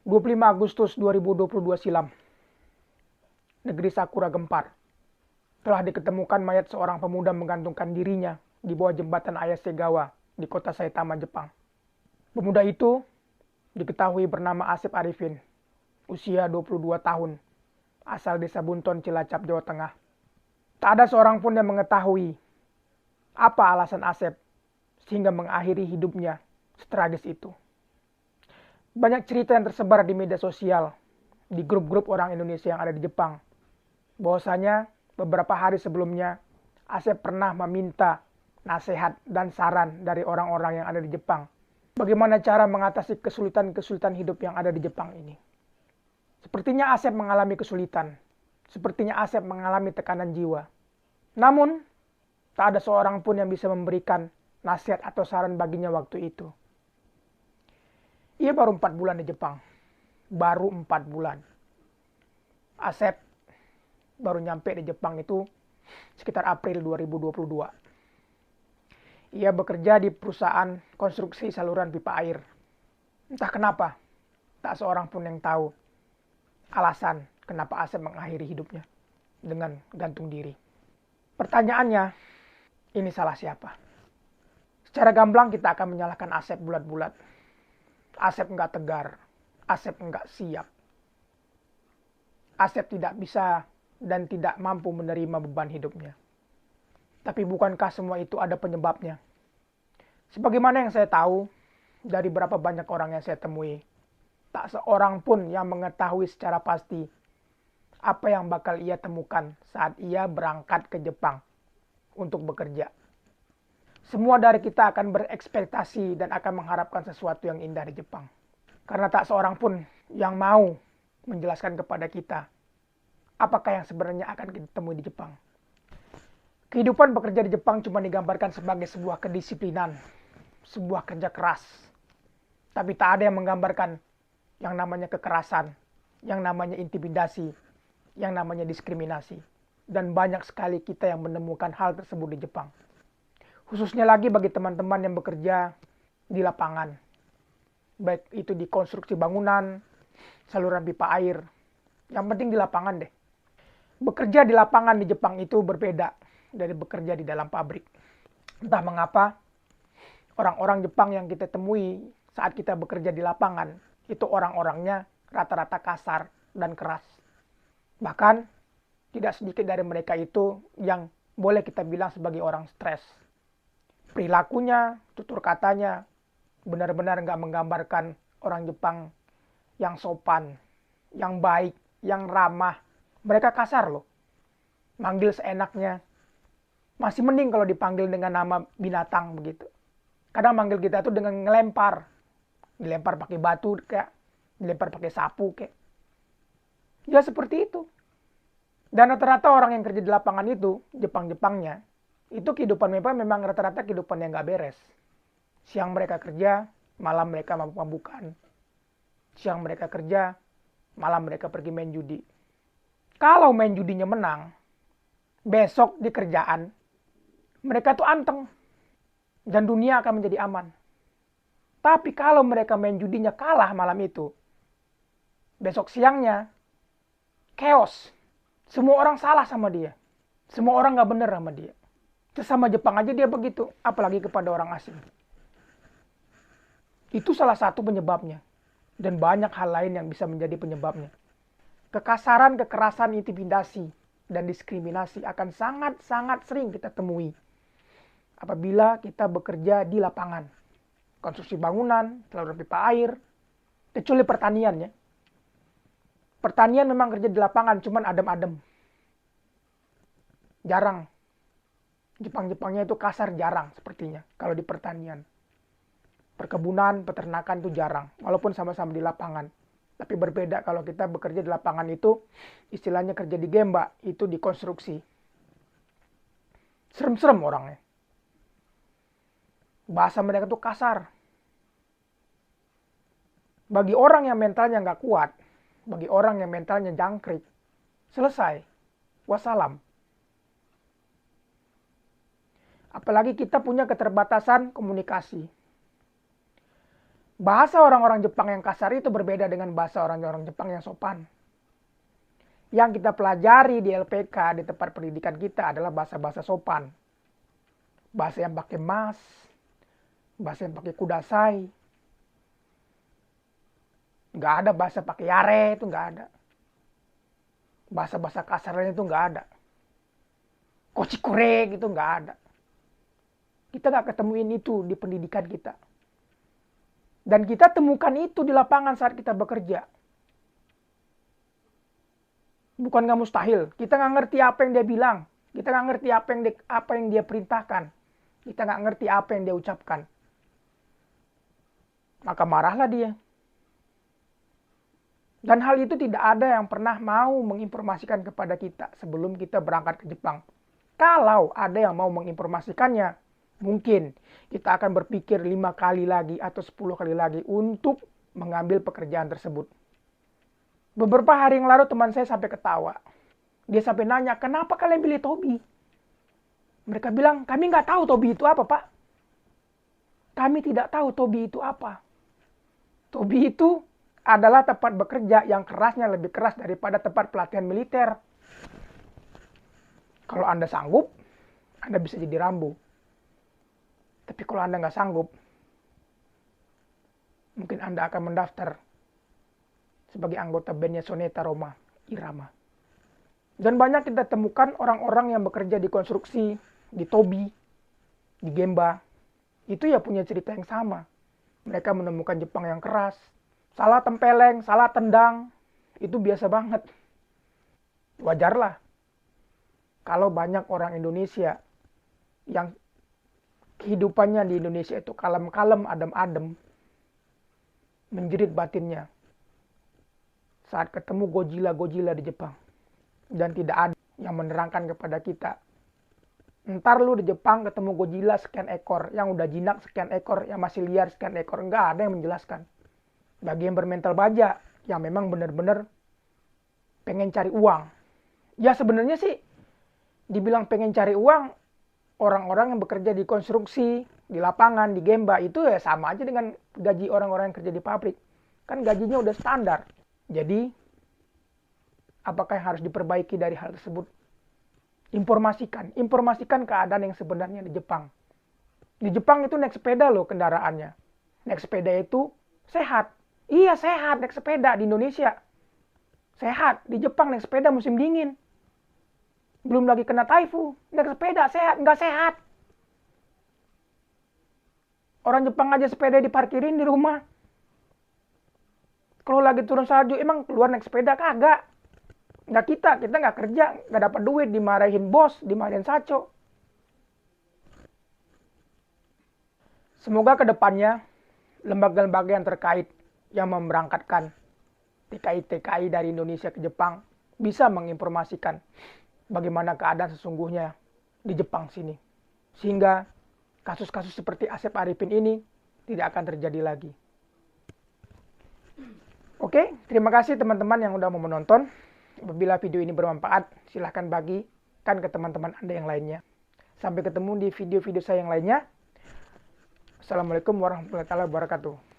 25 Agustus 2022 silam, negeri Sakura gempar. Telah diketemukan mayat seorang pemuda menggantungkan dirinya di bawah jembatan Ayasegawa di kota Saitama, Jepang. Pemuda itu diketahui bernama Asep Arifin, usia 22 tahun, asal desa Bunton, Cilacap, Jawa Tengah. Tak ada seorang pun yang mengetahui apa alasan Asep sehingga mengakhiri hidupnya setragis itu. Banyak cerita yang tersebar di media sosial, di grup-grup orang Indonesia yang ada di Jepang. Bahwasanya beberapa hari sebelumnya, Asep pernah meminta nasihat dan saran dari orang-orang yang ada di Jepang. Bagaimana cara mengatasi kesulitan-kesulitan hidup yang ada di Jepang ini. Sepertinya Asep mengalami kesulitan. Sepertinya Asep mengalami tekanan jiwa. Namun, tak ada seorang pun yang bisa memberikan nasihat atau saran baginya waktu itu. Ia baru 4 bulan di Jepang. Baru 4 bulan. Asep baru nyampe di Jepang itu sekitar April 2022. Ia bekerja di perusahaan konstruksi saluran pipa air. Entah kenapa, tak seorang pun yang tahu alasan kenapa Asep mengakhiri hidupnya dengan gantung diri. Pertanyaannya, ini salah siapa? Secara gamblang kita akan menyalahkan Asep bulat-bulat. Asep enggak tegar, Asep enggak siap. Asep tidak bisa dan tidak mampu menerima beban hidupnya. Tapi bukankah semua itu ada penyebabnya? Sebagaimana yang saya tahu, dari berapa banyak orang yang saya temui, tak seorang pun yang mengetahui secara pasti apa yang bakal ia temukan saat ia berangkat ke Jepang untuk bekerja. Semua dari kita akan berekspektasi dan akan mengharapkan sesuatu yang indah di Jepang. Karena tak seorang pun yang mau menjelaskan kepada kita apakah yang sebenarnya akan kita temui di Jepang. Kehidupan bekerja di Jepang cuma digambarkan sebagai sebuah kedisiplinan, sebuah kerja keras. Tapi tak ada yang menggambarkan yang namanya kekerasan, yang namanya intimidasi, yang namanya diskriminasi. Dan banyak sekali kita yang menemukan hal tersebut di Jepang. Khususnya lagi bagi teman-teman yang bekerja di lapangan. Baik itu di konstruksi bangunan, saluran pipa air. Yang penting di lapangan deh. Bekerja di lapangan di Jepang itu berbeda dari bekerja di dalam pabrik. Entah mengapa, orang-orang Jepang yang kita temui saat kita bekerja di lapangan, itu orang-orangnya rata-rata kasar dan keras. Bahkan, tidak sedikit dari mereka itu yang boleh kita bilang sebagai orang stres. Perilakunya, tutur katanya, benar-benar nggak menggambarkan orang Jepang yang sopan, yang baik, yang ramah. Mereka kasar loh. Manggil seenaknya. Masih mending kalau dipanggil dengan nama binatang begitu. Kadang manggil kita tuh dengan ngelempar. Dilempar pakai batu kayak, dilempar pakai sapu kayak. Ya seperti itu. Dan rata-rata orang yang kerja di lapangan itu, Jepang-Jepangnya, itu kehidupan mereka memang rata-rata kehidupan yang nggak beres. Siang mereka kerja, malam mereka mabuk-mabukan. Siang mereka kerja, malam mereka pergi main judi. Kalau main judinya menang, besok di kerjaan, mereka tuh anteng. Dan dunia akan menjadi aman. Tapi kalau mereka main judinya kalah malam itu, besok siangnya, chaos. Semua orang salah sama dia. Semua orang nggak bener sama dia. Sesama Jepang aja dia begitu, apalagi kepada orang asing. Itu salah satu penyebabnya. Dan banyak hal lain yang bisa menjadi penyebabnya. Kekasaran, kekerasan, intimidasi, dan diskriminasi akan sangat-sangat sering kita temui apabila kita bekerja di lapangan. Konstruksi bangunan, saluran pipa air, kecuali pertanian ya. Pertanian memang kerja di lapangan, cuman adem-adem. Jarang. Jepang-Jepangnya itu kasar jarang sepertinya kalau di pertanian. Perkebunan, peternakan itu jarang, walaupun sama-sama di lapangan. Tapi berbeda kalau kita bekerja di lapangan itu, istilahnya kerja di gemba, itu di konstruksi. Serem-serem orangnya. Bahasa mereka tuh kasar. Bagi orang yang mentalnya nggak kuat, bagi orang yang mentalnya jangkrik, selesai. Wassalam. Apalagi kita punya keterbatasan komunikasi. Bahasa orang-orang Jepang yang kasar itu berbeda dengan bahasa orang-orang Jepang yang sopan. Yang kita pelajari di LPK, di tempat pendidikan kita adalah bahasa-bahasa sopan. Bahasa yang pakai mas, bahasa yang pakai kudasai. Nggak ada bahasa pakai yare, itu nggak ada. Bahasa-bahasa kasar lain itu nggak ada. Kochikure gitu nggak ada. Kita nggak ketemuin itu di pendidikan kita. Dan kita temukan itu di lapangan saat kita bekerja. Bukan nggak mustahil. Kita nggak ngerti apa yang dia bilang. Kita nggak ngerti apa yang dia perintahkan. Kita nggak ngerti apa yang dia ucapkan. Maka marahlah dia. Dan hal itu tidak ada yang pernah mau menginformasikan kepada kita sebelum kita berangkat ke Jepang. Kalau ada yang mau menginformasikannya, mungkin kita akan berpikir 5 kali lagi atau 10 kali lagi untuk mengambil pekerjaan tersebut. Beberapa hari yang lalu teman saya sampai ketawa. Dia sampai nanya, kenapa kalian pilih Tobi? Mereka bilang, kami nggak tahu Tobi itu apa, Pak. Kami tidak tahu Tobi itu apa. Tobi itu adalah tempat bekerja yang kerasnya lebih keras daripada tempat pelatihan militer. Kalau Anda sanggup, Anda bisa jadi Rambo. Tapi kalau Anda nggak sanggup, mungkin Anda akan mendaftar sebagai anggota bandnya Soneta Roma Irama. Dan banyak kita temukan orang-orang yang bekerja di konstruksi, di Tobi, di Gemba. Itu ya punya cerita yang sama. Mereka menemukan Jepang yang keras. Salah tempeleng, salah tendang. Itu biasa banget. Wajarlah. Kalau banyak orang Indonesia yang kehidupannya di Indonesia itu kalem-kalem, adem-adem, menjerit batinnya saat ketemu Godzilla di Jepang. Dan tidak ada yang menerangkan kepada kita, ntar lu di Jepang ketemu Godzilla sekian ekor, yang udah jinak sekian ekor, yang masih liar sekian ekor. Enggak ada yang menjelaskan. Bagi yang bermental baja, yang memang benar-benar pengen cari uang. Ya sebenarnya sih, dibilang pengen cari uang, orang-orang yang bekerja di konstruksi, di lapangan, di Gemba, itu ya sama aja dengan gaji orang-orang yang kerja di pabrik. Kan gajinya udah standar. Jadi, apakah yang harus diperbaiki dari hal tersebut? Informasikan keadaan yang sebenarnya di Jepang. Di Jepang itu naik sepeda loh kendaraannya. Naik sepeda itu sehat. Iya sehat naik sepeda di Indonesia. Sehat. Di Jepang naik sepeda musim dingin. Belum lagi kena typhoon. Naik sepeda sehat, nggak sehat. Orang Jepang aja sepeda diparkirin di rumah. Kalau lagi turun salju, emang keluar naik sepeda? Kagak. Nggak kita nggak kerja, nggak dapat duit, dimarahin bos, dimarahin saco. Semoga kedepannya lembaga-lembaga yang terkait yang memberangkatkan TKI-TKI dari Indonesia ke Jepang bisa menginformasikan bagaimana keadaan sesungguhnya di Jepang sini. Sehingga kasus-kasus seperti Asep Arifin ini tidak akan terjadi lagi. Oke, terima kasih teman-teman yang udah mau menonton. Apabila video ini bermanfaat, silahkan bagikan ke teman-teman Anda yang lainnya. Sampai ketemu di video-video saya yang lainnya. Assalamualaikum warahmatullahi wabarakatuh.